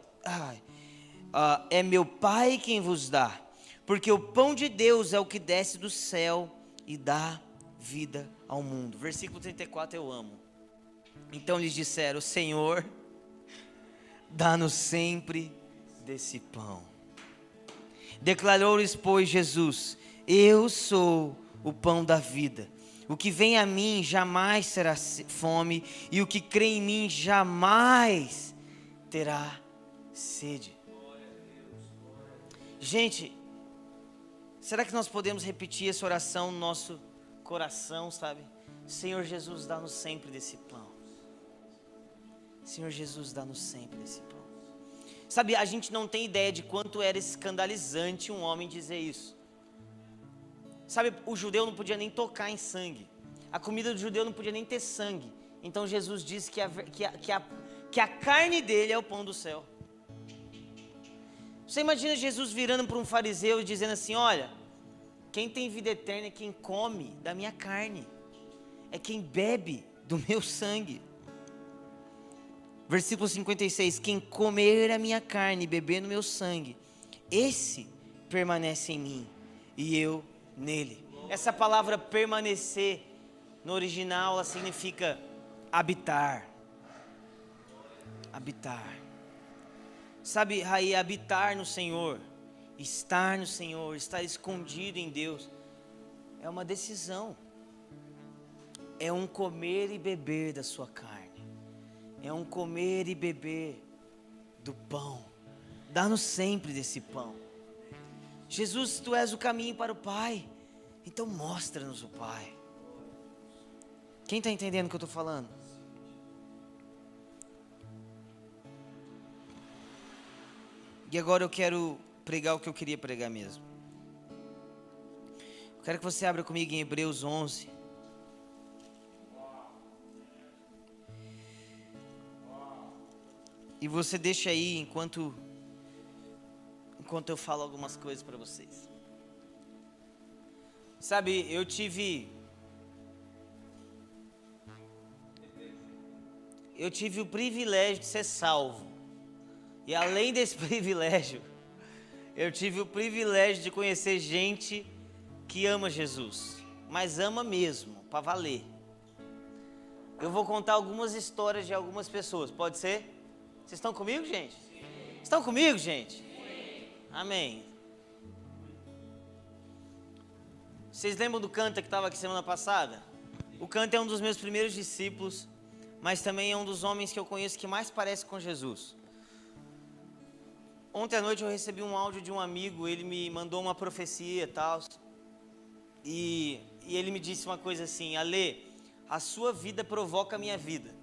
é meu Pai quem vos dá. Porque o pão de Deus é o que desce do céu e dá vida ao mundo. Versículo 34 eu amo. Então lhes disseram: Senhor, dá-nos sempre desse pão. Declarou-lhes, pois, Jesus: eu sou o pão da vida. O que vem a mim jamais terá fome, e o que crê em mim jamais terá sede. Gente, será que nós podemos repetir essa oração no nosso coração, sabe? Senhor Jesus, dá-nos sempre desse pão. Senhor Jesus, dá-nos sempre desse pão. Sabe, a gente não tem ideia de quanto era escandalizante um homem dizer isso. Sabe, o judeu não podia nem tocar em sangue. A comida do judeu não podia nem ter sangue. Então Jesus disse que a carne dele é o pão do céu. Você imagina Jesus virando para um fariseu e dizendo assim: olha, quem tem vida eterna é quem come da minha carne, é quem bebe do meu sangue. Versículo 56, quem comer a minha carne e beber no meu sangue, esse permanece em mim e eu nele. Essa palavra permanecer, no original, ela significa habitar. Habitar. Sabe, Raí, habitar no Senhor, estar no Senhor, estar escondido em Deus, é uma decisão. É um comer e beber da sua carne. É um comer e beber do pão. Dá-nos sempre desse pão. Jesus, tu és o caminho para o Pai, então mostra-nos o Pai. Quem está entendendo o que eu estou falando? E agora eu quero pregar o que eu queria pregar mesmo. Eu quero que você abra comigo em Hebreus 11. E você deixa aí enquanto eu falo algumas coisas para vocês. Sabe, eu tive o privilégio de ser salvo. E além desse privilégio, eu tive o privilégio de conhecer gente que ama Jesus, mas ama mesmo, para valer. Eu vou contar algumas histórias de algumas pessoas, pode ser? Vocês estão comigo, gente? Estão comigo, gente? Amém. Vocês lembram do Canta que estava aqui semana passada? O Canta é um dos meus primeiros discípulos, mas também é um dos homens que eu conheço que mais parece com Jesus. Ontem à noite eu recebi um áudio de um amigo, ele me mandou uma profecia e tal, e ele me disse uma coisa assim: Alê, a sua vida provoca a minha vida.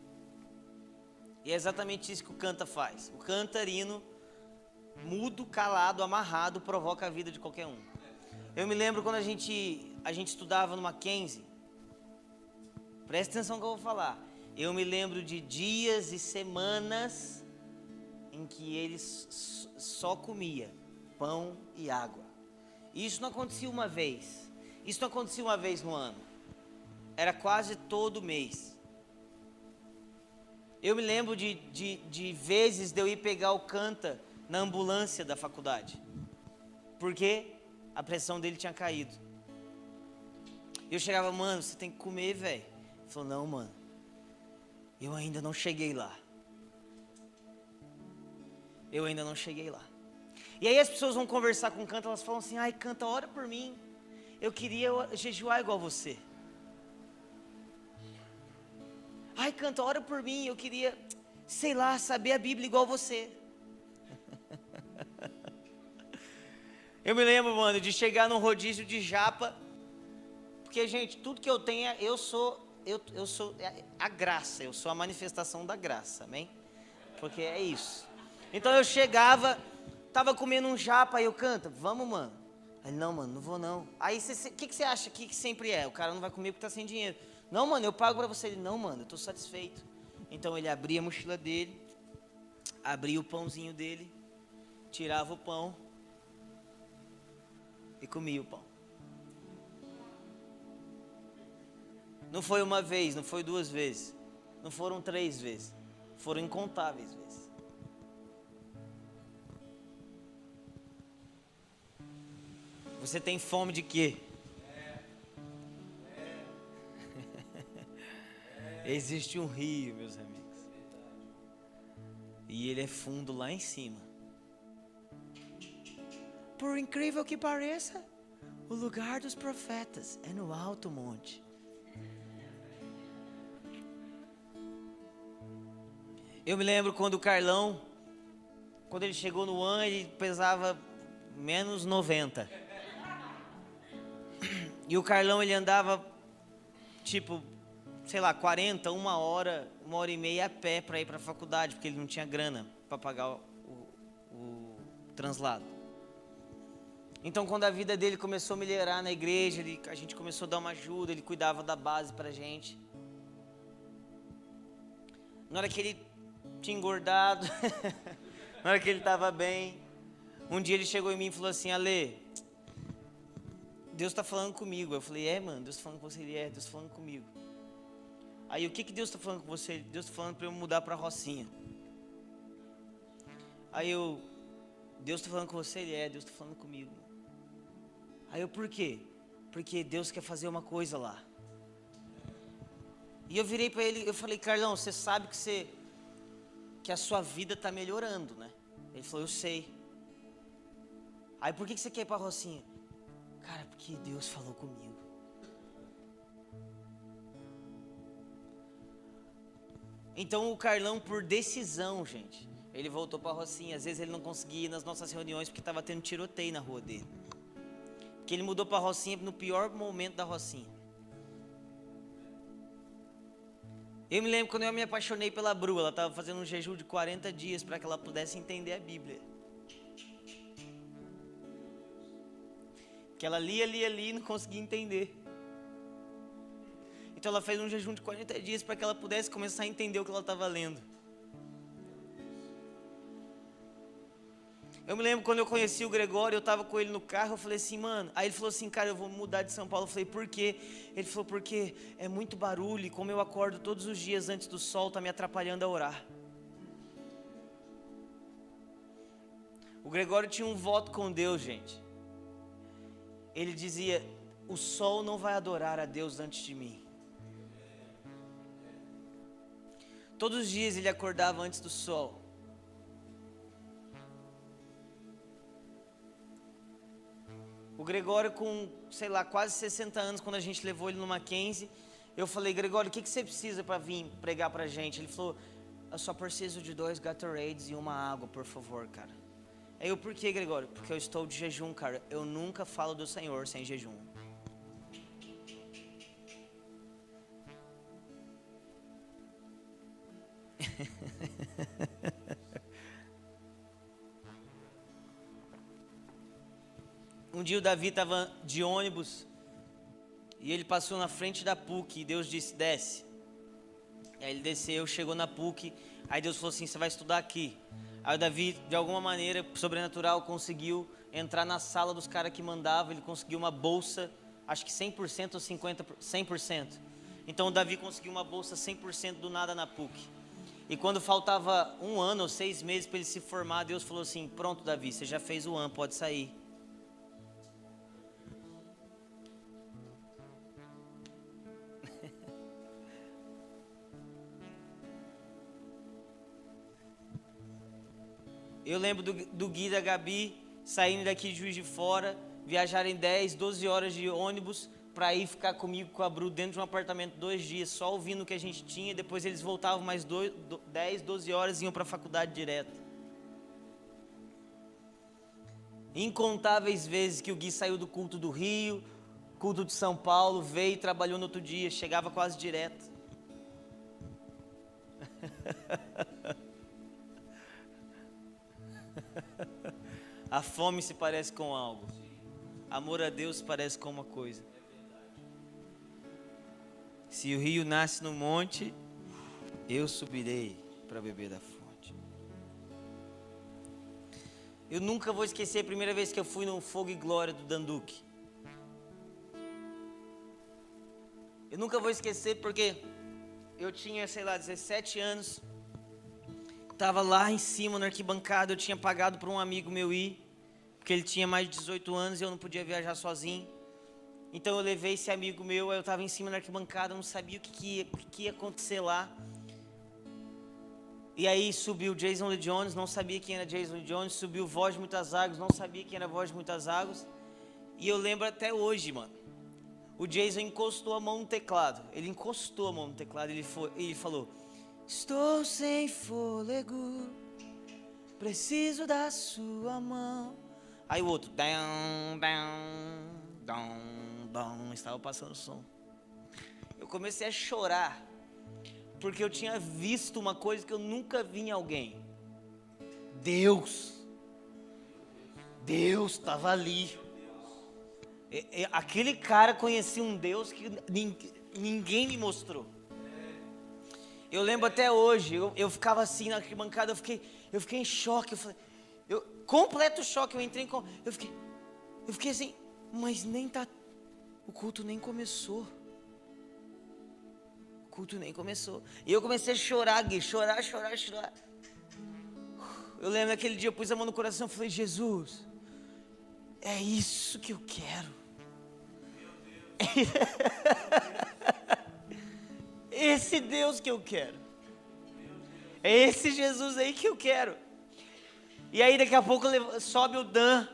E é exatamente isso que o Canta faz. O cantarino, mudo, calado, amarrado, provoca a vida de qualquer um. Eu me lembro quando a gente estudava no Mackenzie. Presta atenção no que eu vou falar. Eu me lembro de dias e semanas em que ele só comia pão e água. E isso não acontecia uma vez. Isso não acontecia uma vez no ano. Era quase todo mês. Eu me lembro de vezes de eu ir pegar o Canta na ambulância da faculdade. Porque a pressão dele tinha caído. Eu chegava, mano, você tem que comer, velho. Ele falou, não, mano, eu ainda não cheguei lá. Eu ainda não cheguei lá. E aí as pessoas vão conversar com o Canta, elas falam assim, ai, Canta, ora por mim. Eu queria jejuar igual você. Ai, Canta, ora por mim, eu queria, sei lá, saber a Bíblia igual você. Eu me lembro, mano, de chegar num rodízio de japa, porque, gente, tudo que eu tenho, eu sou a graça, eu sou a manifestação da graça, amém? Porque é isso. Então eu chegava, tava comendo um japa, aí eu Canta, vamos, mano. Aí, não, mano, não vou não. Aí, o que você acha que sempre é? O cara não vai comer porque tá sem dinheiro. Não, mano, eu pago pra você. Ele, não, mano, eu tô satisfeito. Então ele abria a mochila dele, abria o pãozinho dele, tirava o pão e comia o pão. Não foi uma vez, não foi duas vezes, não foram 3 vezes, foram incontáveis vezes. Você tem fome de quê? Existe um rio, meus amigos, e ele é fundo lá em cima. Por incrível que pareça, o lugar dos profetas é no alto monte. Eu me lembro quando o Carlão, quando ele chegou no ano, ele pesava menos 90. E o Carlão, ele andava, tipo, sei lá, 40, uma hora e meia a pé para ir para a faculdade, porque ele não tinha grana para pagar o translado. Então, quando a vida dele começou a melhorar na igreja, a gente começou a dar uma ajuda, ele cuidava da base pra gente. Na hora que ele tinha engordado, na hora que ele estava bem, um dia ele chegou em mim e falou assim, Alê, Deus está falando comigo. Eu falei, mano, Deus está falando com você? Ele Deus está falando comigo. Aí, o que Deus está falando com você? Deus está falando para eu mudar para Rocinha. Aí Deus está falando com você? Ele Deus está falando comigo. Aí eu, por quê? Porque Deus quer fazer uma coisa lá. E eu virei para ele, eu falei, Carlão, você sabe que a sua vida está melhorando, né? Ele falou, eu sei. Aí, por que você quer ir para Rocinha? Cara, porque Deus falou comigo. Então o Carlão, por decisão, gente, ele voltou para Rocinha. Às vezes ele não conseguia ir nas nossas reuniões porque estava tendo tiroteio na rua dele. Porque ele mudou para Rocinha no pior momento da Rocinha. Eu me lembro quando eu me apaixonei pela Bru, ela estava fazendo um jejum de 40 dias para que ela pudesse entender a Bíblia. Que ela lia e não conseguia entender. Então ela fez um jejum de 40 dias para que ela pudesse começar a entender o que ela estava lendo. Eu me lembro quando eu conheci o Gregório, eu estava com ele no carro, eu falei assim, mano, aí ele falou assim, cara, eu vou mudar de São Paulo. Eu falei, por quê? Ele falou, porque é muito barulho e como eu acordo todos os dias antes do sol, tá me atrapalhando a orar. O Gregório tinha um voto com Deus, gente. Ele dizia, o sol não vai adorar a Deus antes de mim. Todos os dias ele acordava antes do sol O Gregório com, sei lá, quase 60 anos, quando a gente levou ele no Mackenzie, eu falei, Gregório, o que você precisa para vir pregar pra gente? Ele falou, eu só preciso de 2 Gatorades e uma água, por favor, cara. Aí eu, por que, Gregório? Porque eu estou de jejum, cara. Eu nunca falo do Senhor sem jejum. Um dia o Davi estava de ônibus e ele passou na frente da PUC e Deus disse, desce. Aí ele desceu, chegou na PUC, aí Deus falou assim, você vai estudar aqui. Aí o Davi, de alguma maneira sobrenatural, conseguiu entrar na sala dos caras que mandavam, ele conseguiu uma bolsa, acho que 100% ou 50%, 100%. Então o Davi conseguiu uma bolsa 100% do nada na PUC. E quando faltava 1 ano ou 6 meses para ele se formar, Deus falou assim, pronto Davi, você já fez o ano, pode sair. Eu lembro do Gui e da Gabi saindo daqui de Juiz de Fora, viajarem 10, 12 horas de ônibus para ir ficar comigo, com a Bru, dentro de um apartamento 2 dias, só ouvindo o que a gente tinha. Depois eles voltavam mais 10, 12 horas e iam para a faculdade direto. Incontáveis vezes que o Gui saiu do culto do Rio, culto de São Paulo, veio e trabalhou no outro dia, chegava quase direto. A fome se parece com algo. Amor a Deus se parece com uma coisa. Se o rio nasce no monte, eu subirei para beber da fonte. Eu nunca vou esquecer a primeira vez que eu fui no Fogo e Glória do Danduque. Eu nunca vou esquecer porque eu tinha, sei lá, 17 anos. Estava lá em cima na arquibancada, eu tinha pagado para um amigo meu ir, porque ele tinha mais de 18 anos e eu não podia viajar sozinho. Então eu levei esse amigo meu, eu estava em cima na arquibancada, eu não sabia o que ia acontecer lá. E aí subiu Jason Lee Jones, não sabia quem era Jason Lee Jones, subiu Voz de Muitas Águas, não sabia quem era Voz de Muitas Águas. E eu lembro até hoje, mano, o Jason encostou a mão no teclado, ele encostou a mão no teclado, ele falou, estou sem fôlego, preciso da sua mão. Aí o outro, estava passando o som. Eu comecei a chorar, porque eu tinha visto uma coisa que eu nunca vi em alguém. Deus estava ali. Aquele cara conhecia um Deus que ninguém me mostrou. Eu lembro até hoje, eu ficava assim na arquibancada, eu fiquei em choque, completo choque, eu fiquei assim, mas o culto nem começou. E eu comecei a chorar, Gui, chorar. Eu lembro daquele dia, eu pus a mão no coração e falei, Jesus, é isso que eu quero. Esse Deus que eu quero. É esse Jesus aí que eu quero. E aí daqui a pouco sobe o Dan.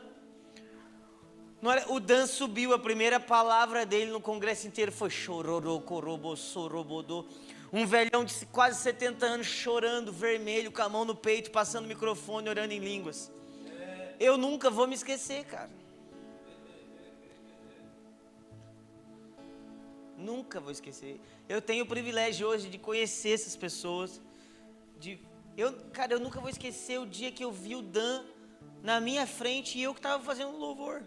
O Dan subiu, a primeira palavra dele no congresso inteiro foi chororô, corobo, sorobodô. Um velhão de quase 70 anos chorando, vermelho, com a mão no peito, passando o microfone, orando em línguas. Eu nunca vou me esquecer, cara. Nunca vou esquecer. Eu tenho o privilégio hoje de conhecer essas pessoas. Eu nunca vou esquecer o dia que eu vi o Dan na minha frente e eu que estava fazendo louvor.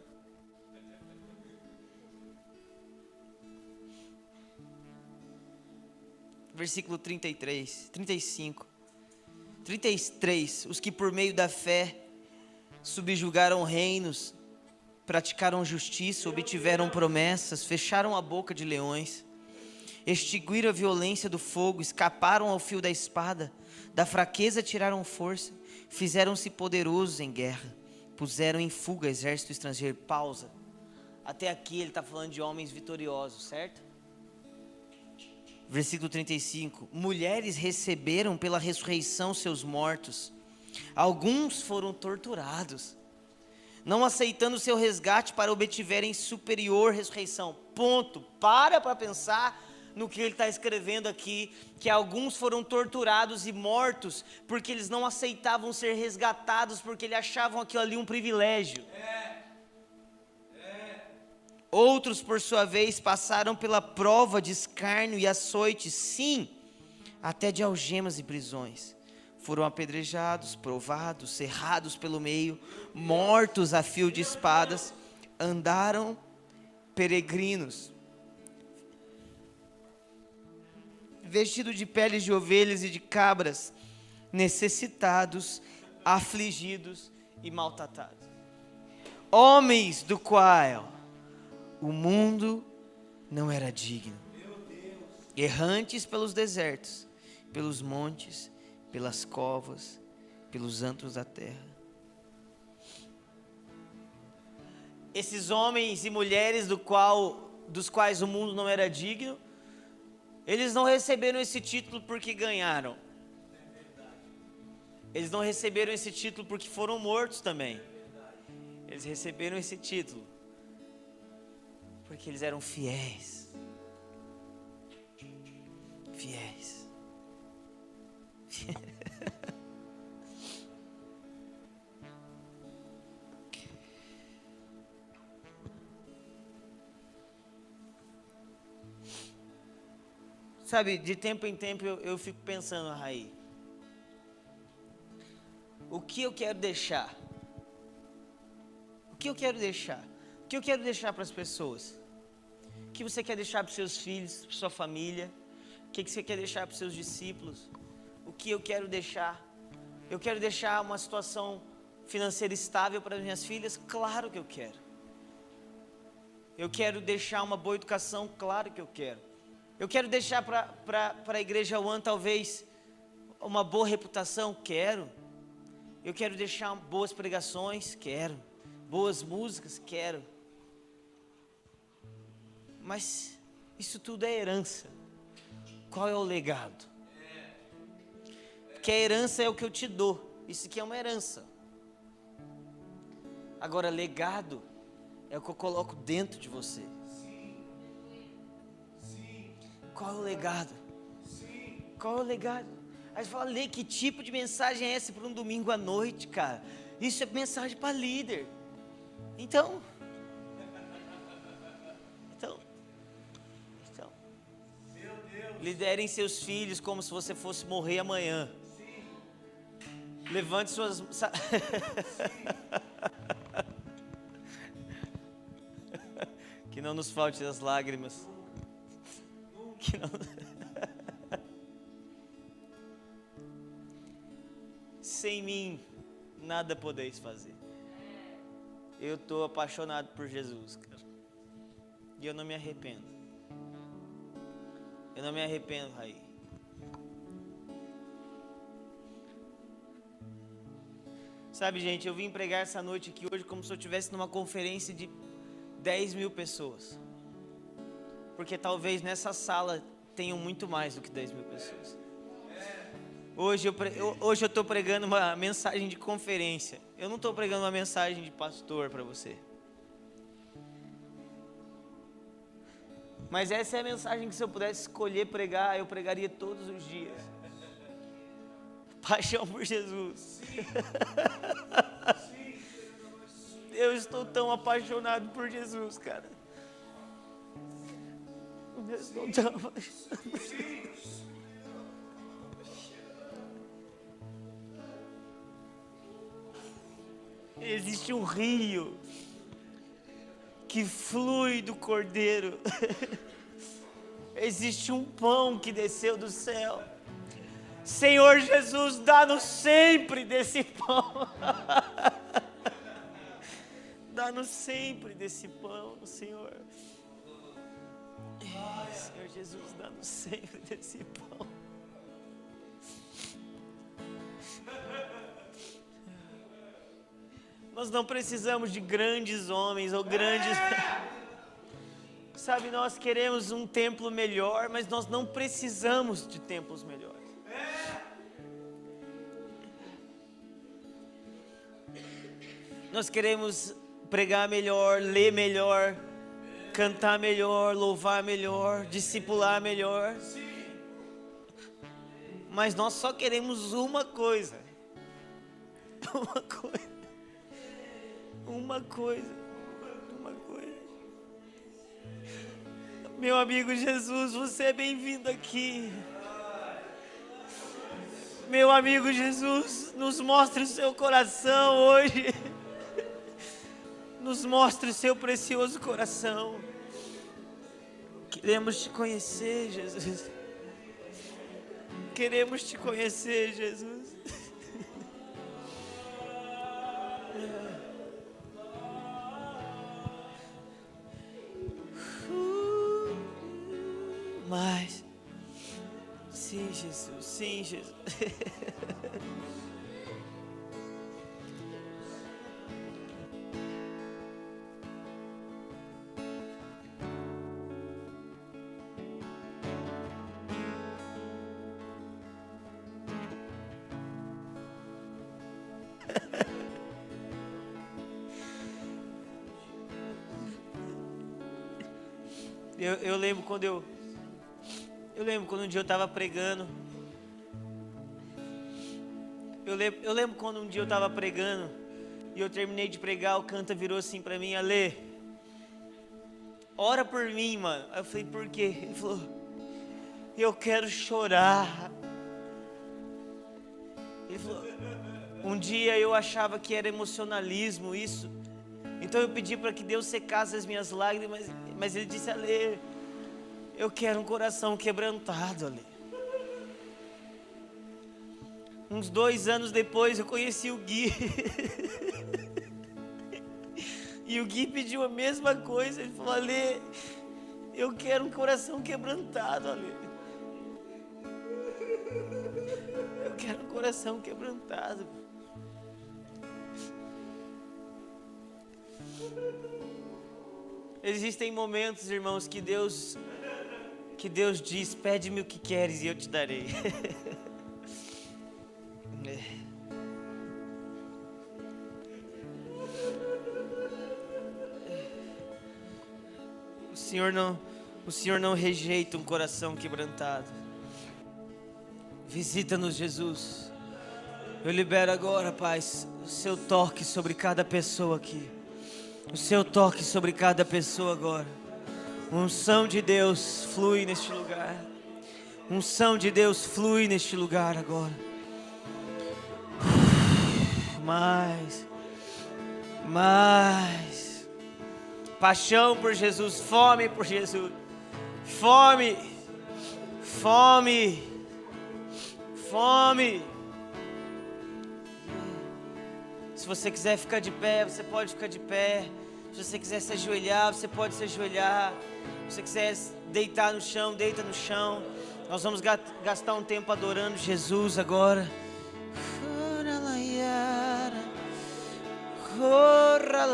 Versículo 35. 33. Os que por meio da fé subjugaram reinos, praticaram justiça, obtiveram promessas, fecharam a boca de leões, extinguiram a violência do fogo, escaparam ao fio da espada, da fraqueza tiraram força, fizeram-se poderosos em guerra, puseram em fuga exército estrangeiro. Pausa. Até aqui ele está falando de homens vitoriosos, certo? Versículo 35. Mulheres receberam pela ressurreição seus mortos, alguns foram torturados, não aceitando seu resgate para obtiverem superior ressurreição. Ponto. Para pensar no que ele está escrevendo aqui, que alguns foram torturados e mortos porque eles não aceitavam ser resgatados, porque eles achavam aquilo ali um privilégio. Outros, por sua vez, passaram pela prova de escárnio e açoites, sim, até de algemas e prisões. Foram apedrejados, provados, cerrados pelo meio, mortos a fio de espadas, andaram peregrinos, vestidos de peles de ovelhas e de cabras, necessitados, afligidos e maltratados. Homens do qual o mundo não era digno, errantes pelos desertos, pelos montes, pelas covas, pelos antros da terra. Esses homens e mulheres dos quais o mundo não era digno, eles não receberam esse título porque ganharam. Eles não receberam esse título porque foram mortos também. Eles receberam esse título porque eles eram fiéis. Fiéis. Sabe, de tempo em tempo eu fico pensando, Raí, o que eu quero deixar? O que eu quero deixar? O que eu quero deixar para as pessoas? O que você quer deixar para os seus filhos, para sua família? O que você quer deixar para os seus discípulos? O que eu quero deixar? Eu quero deixar uma situação financeira estável para as minhas filhas? Claro que eu quero. Eu quero deixar uma boa educação? Claro que eu quero. Eu quero deixar para a Igreja One talvez uma boa reputação? Quero. Eu quero deixar boas pregações? Quero. Boas músicas? Quero. Mas isso tudo é herança. Qual é o legado? Porque a herança é o que eu te dou. Isso aqui é uma herança. Agora, legado é o que eu coloco dentro de você. Qual é o legado? Qual é o legado? Aí você fala, Lê, que tipo de mensagem é essa para um domingo à noite, cara? Isso é mensagem para líder. Então, liderem seus filhos como se você fosse morrer amanhã. Levante suas... Que não nos falte as lágrimas. Que não... Sem mim, nada podeis fazer. Eu estou apaixonado por Jesus, cara. E eu não me arrependo. Eu não me arrependo, Raí. Sabe, gente, eu vim pregar essa noite aqui hoje como se eu estivesse numa conferência de 10 mil pessoas. Porque talvez nessa sala tenham muito mais do que 10 mil pessoas. Hoje eu estou pregando uma mensagem de conferência. Eu não estou pregando uma mensagem de pastor para você. Mas essa é a mensagem que, se eu pudesse escolher pregar, eu pregaria todos os dias. Paixão por Jesus. Eu estou tão apaixonado por Jesus, cara. Eu estou tão apaixonado por Jesus. Existe um rio que flui do Cordeiro. Existe um pão que desceu do céu. Senhor Jesus, dá-nos sempre desse pão. Dá-nos sempre desse pão, Senhor. Senhor Jesus, dá-nos sempre desse pão. Nós não precisamos de grandes homens ou grandes... Sabe, nós queremos um templo melhor, mas nós não precisamos de templos melhores. Nós queremos pregar melhor, ler melhor, cantar melhor, louvar melhor, discipular melhor. Mas nós só queremos uma coisa. Uma coisa. Uma coisa. Uma coisa. Meu amigo Jesus, você é bem-vindo aqui. Meu amigo Jesus, nos mostre o seu coração hoje. Nos mostre o seu precioso coração. Queremos te conhecer, Jesus. Queremos te conhecer, Jesus. Mas, sim, Jesus, sim, Jesus. Eu lembro quando um dia eu estava pregando. Eu lembro quando um dia eu estava pregando e eu terminei de pregar, o Canta virou assim pra mim: Alê, ora por mim, mano. Aí eu falei: por quê? Ele falou: eu quero chorar. Ele falou: um dia eu achava que era emocionalismo isso, então eu pedi para que Deus secasse as minhas lágrimas, mas ele disse: Alê, eu quero um coração quebrantado, Alê. Uns 2 anos depois eu conheci o Gui. E o Gui pediu a mesma coisa. Ele falou: Alê, eu quero um coração quebrantado, Alê. Eu quero um coração quebrantado. Existem momentos, irmãos, que Deus diz: pede-me o que queres e eu te darei. O Senhor não rejeita um coração quebrantado. Visita-nos, Jesus. Eu libero agora, Pai, o seu toque sobre cada pessoa aqui. O seu toque sobre cada pessoa agora. Unção de Deus flui neste lugar. Unção de Deus flui neste lugar agora. Mais. Paixão por Jesus, fome por Jesus. Fome. Se você quiser ficar de pé, você pode ficar de pé. Se você quiser se ajoelhar, você pode se ajoelhar. Se você quiser deitar no chão, deita no chão. Nós vamos gastar um tempo adorando Jesus agora. Corra,